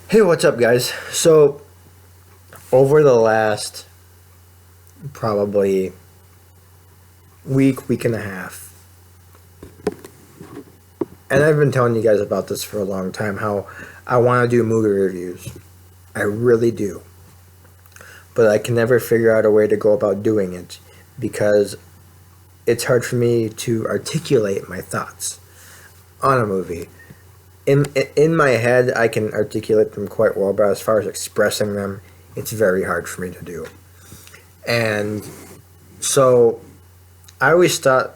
Hey, what's up, guys? So, over the last probably week and a half, and I've been telling you guys about this for a long time, how I want to do movie reviews. I really do. But I can never figure out a way to go about doing it because it's hard for me to articulate my thoughts on a movie. In my head, I can articulate them quite well, but as far as expressing them, it's very hard for me to do. And so, I always thought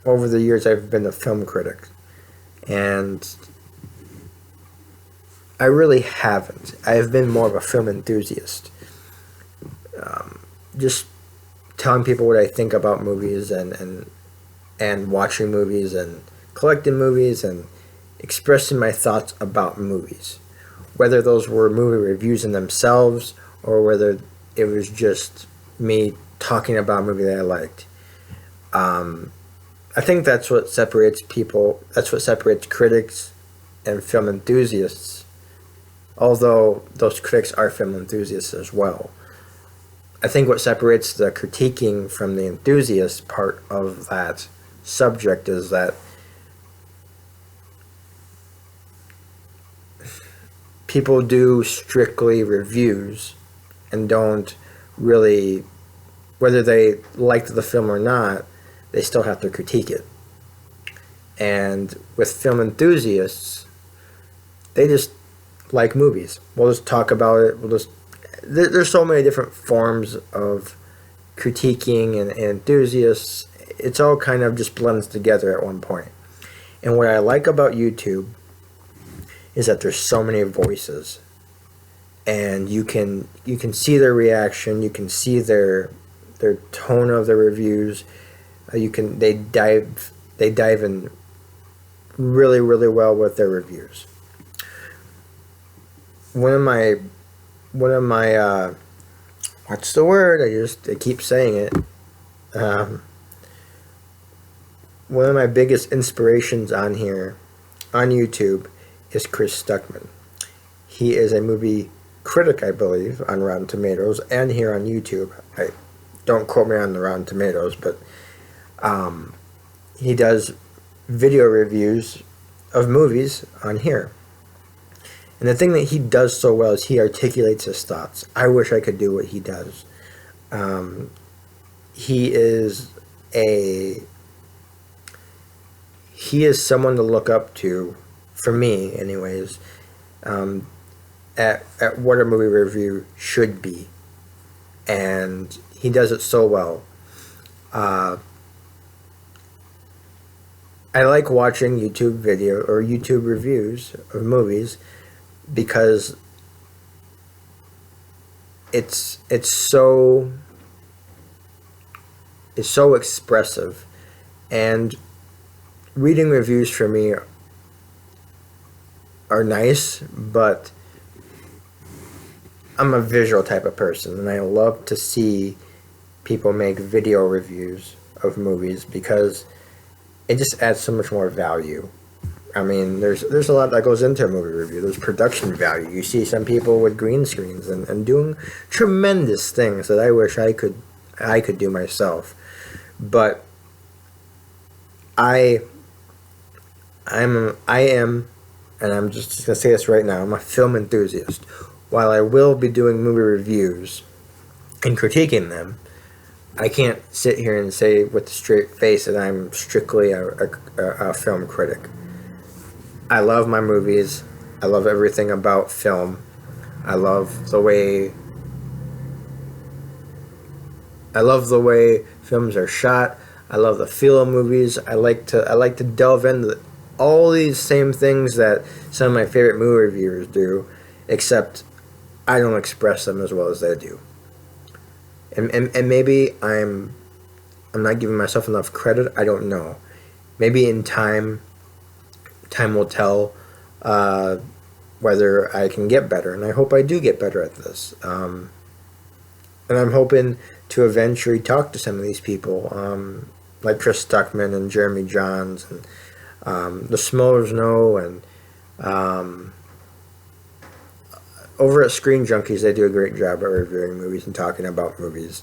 over the years I've been a film critic, and I really haven't. I've been more of a film enthusiast. Just telling people what I think about movies and watching movies and collecting movies and expressing my thoughts about movies, whether those were movie reviews in themselves or whether it was just me talking about a movie that I liked. I think that's what separates people, that's what separates critics and film enthusiasts, although those critics are film enthusiasts as well. I think what separates the critiquing from the enthusiast part of that subject is that people do strictly reviews and don't really, whether they liked the film or not, they still have to critique it. And with film enthusiasts, they just like movies. We'll just talk about it. There's so many different forms of critiquing and enthusiasts. It's all kind of just blends together at one point. And what I like about YouTube is that there's so many voices, and you can see their reaction, you can see their tone of the reviews. They dive in really well with their reviews. One of my what's the word? I keep saying it. One of my biggest inspirations on here, on YouTube, is Chris Stuckman. He is a movie critic, I believe, on Rotten Tomatoes and here on YouTube. Don't quote me on the Rotten Tomatoes, but he does video reviews of movies on here. And the thing that he does so well is he articulates his thoughts. I wish I could do what he does. He is someone to look up to, for me anyways, at what a movie review should be. And he does it so well. I like watching YouTube video or YouTube reviews of movies because it's so expressive, and reading reviews for me are nice, but I'm a visual type of person, and I love to see people make video reviews of movies because it just adds so much more value. I mean, there's a lot that goes into a movie review. There's production value. You see some people with green screens and doing tremendous things that I wish I could do myself. But I am, and I'm just gonna say this right now, I'm a film enthusiast. While I will be doing movie reviews and critiquing them, I can't sit here and say with a straight face that I'm strictly a film critic. I love my movies. I love everything about film. I love the way films are shot. I love the feel of movies. I like to delve into all these same things that some of my favorite movie reviewers do, except I don't express them as well as they do. And maybe I'm not giving myself enough credit. I don't know. Maybe in time will tell whether I can get better, and I hope I do get better at this. And I'm hoping to eventually talk to some of these people, like Chris Stuckman and Jeremy Jahns and the Smollers Know, and over at Screen Junkies, they do a great job at reviewing movies and talking about movies.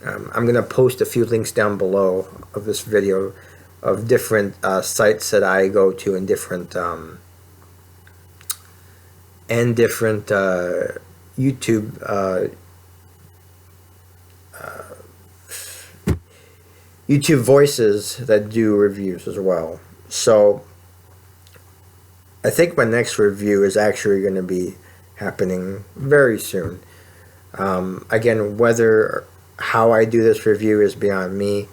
I'm going to post a few links down below of this video of different sites that I go to and different YouTube YouTube voices that do reviews as well. So I think my next review is actually going to be happening very soon. Again, how I do this review is beyond me.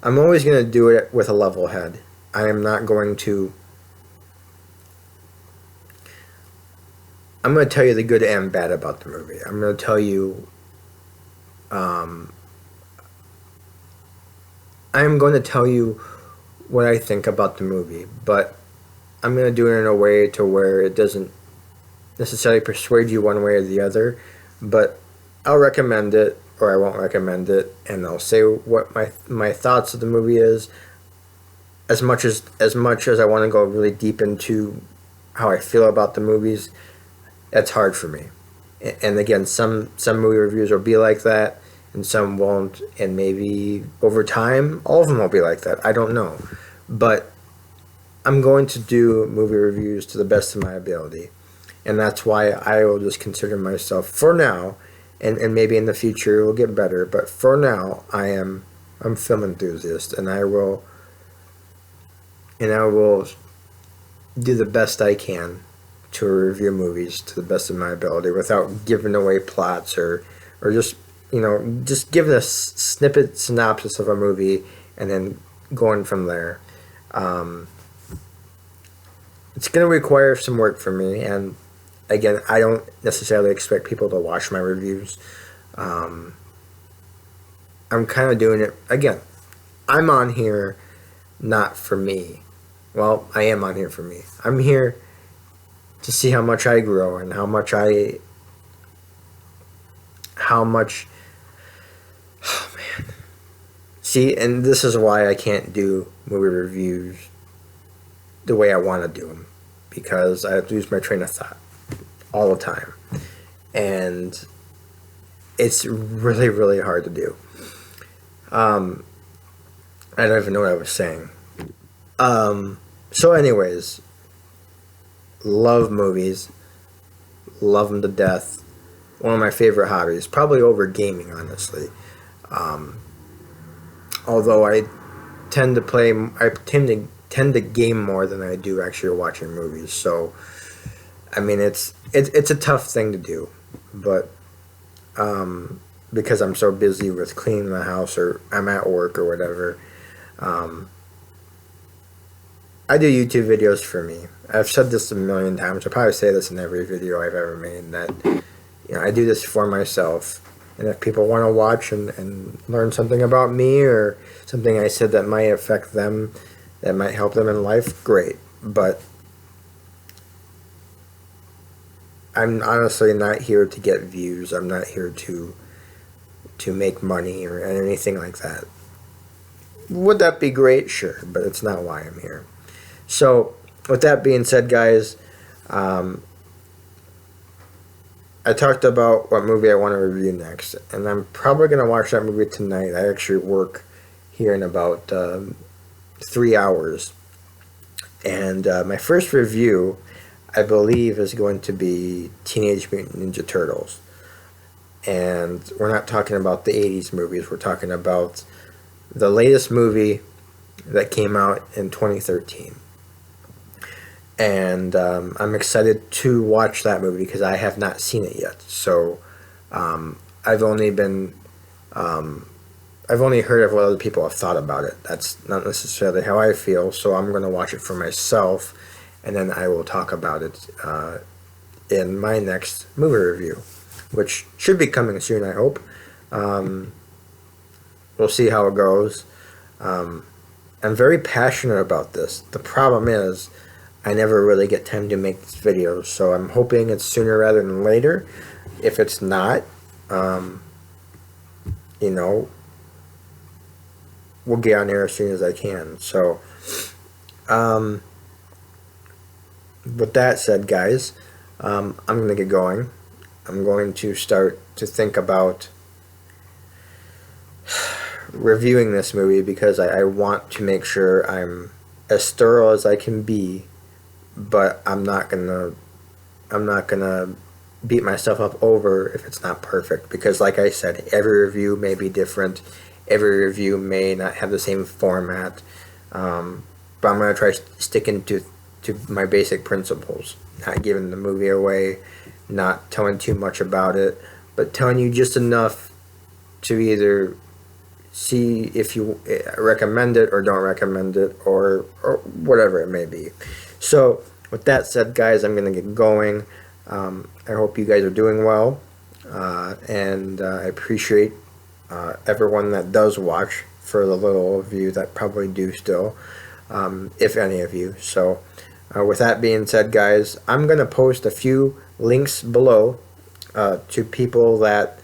I'm always going to do it with a level head. I am not going to... I'm going to tell you the good and bad about the movie. I'm going to tell you... I am going to tell you what I think about the movie, but I'm going to do it in a way to where it doesn't necessarily persuade you one way or the other, but I'll recommend it or I won't recommend it, and I'll say what my thoughts of the movie is. As much as I want to go really deep into how I feel about the movies, that's hard for me. And again, some movie reviews will be like that, and some won't, and maybe over time, all of them will be like that. I don't know. But I'm going to do movie reviews to the best of my ability. And that's why I will just consider myself, for now, and maybe in the future it will get better, but for now, I'm film enthusiast, and I will do the best I can to review movies to the best of my ability without giving away plots or just giving a synopsis of a movie and then going from there. It's going to require some work from me, and again, I don't necessarily expect people to watch my reviews. I'm kind of doing it, again, I'm on here not for me. Well, I am on here for me. I'm here to see how much I grow and how much, oh man. See, and this is why I can't do movie reviews the way I want to do them, because I lose my train of thought all the time, and it's really, really hard to do. I don't even know what I was saying. So anyways, love movies, love them to death. One of my favorite hobbies, probably over gaming, honestly. Although I tend to game more than I do actually watching movies. So, I mean, it's a tough thing to do, but because I'm so busy with cleaning the house or I'm at work or whatever, I do YouTube videos for me. I've said this a million times. I probably say this in every video I've ever made, that I do this for myself. And if people want to watch and learn something about me or something I said that might affect them, that might help them in life, great. But I'm honestly not here to get views. I'm not here to make money or anything like that. Would that be great? Sure, but it's not why I'm here. So, with that being said, guys, I talked about what movie I want to review next, and I'm probably going to watch that movie tonight. I actually work here in about 3 hours. And my first review, I believe, is going to be Teenage Mutant Ninja Turtles. And we're not talking about the 80s movies. We're talking about the latest movie that came out in 2013. And I'm excited to watch that movie because I have not seen it yet. So I've only heard of what other people have thought about it. That's not necessarily how I feel. So I'm going to watch it for myself, and then I will talk about it in my next movie review, which should be coming soon, I hope. We'll see how it goes. I'm very passionate about this. The problem is, I never really get time to make these videos, so I'm hoping it's sooner rather than later. If it's not, we'll get on here as soon as I can. So, with that said, guys, I'm going to get going. I'm going to start to think about reviewing this movie, because I want to make sure I'm as thorough as I can be, but I'm not gonna beat myself up over if it's not perfect, because like I said, every review may be different, every review may not have the same format, but I'm gonna try sticking to my basic principles, not giving the movie away, not telling too much about it, but telling you just enough to either see if you recommend it or don't recommend it, or whatever it may be. So with that said, guys, I'm gonna get going. I hope you guys are doing well, and I appreciate everyone that does watch, for the little of you that probably do still, if any of you. So with that being said, guys, I'm gonna post a few links below to people that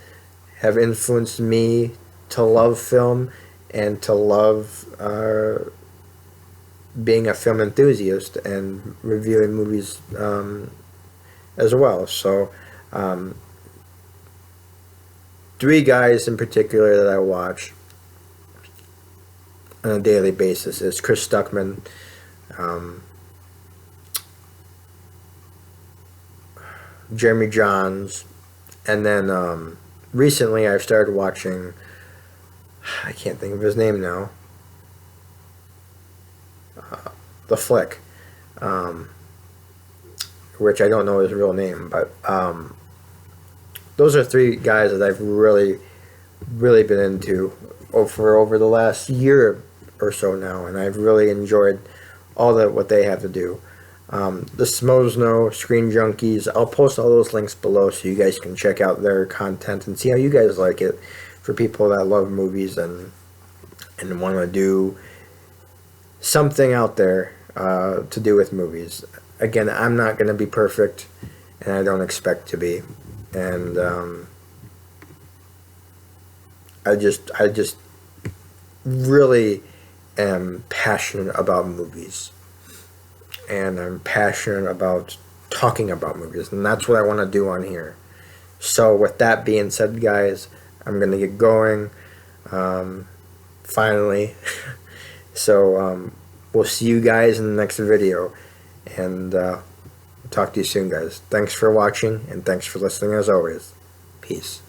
have influenced me to love film and to love being a film enthusiast and reviewing movies as well. So 3 guys in particular that I watch on a daily basis is Chris Stuckman, Jeremy Jahns, and then recently I've started watching, I can't think of his name now, TheFlick, which I don't know his real name, but those are 3 guys that I've really been into for over the last year or so now, and I've really enjoyed all what they have to do. The Smosno, Screen Junkies, I'll post all those links below so you guys can check out their content and see how you guys like it, for people that love movies and want to do something out there to do with movies. Again, I'm not going to be perfect, and I don't expect to be, and I just really am passionate about movies, and I'm passionate about talking about movies, and that's what I want to do on here. So with that being said, guys, I'm going to get going, finally. So we'll see you guys in the next video, and talk to you soon, guys. Thanks for watching, and thanks for listening as always. Peace.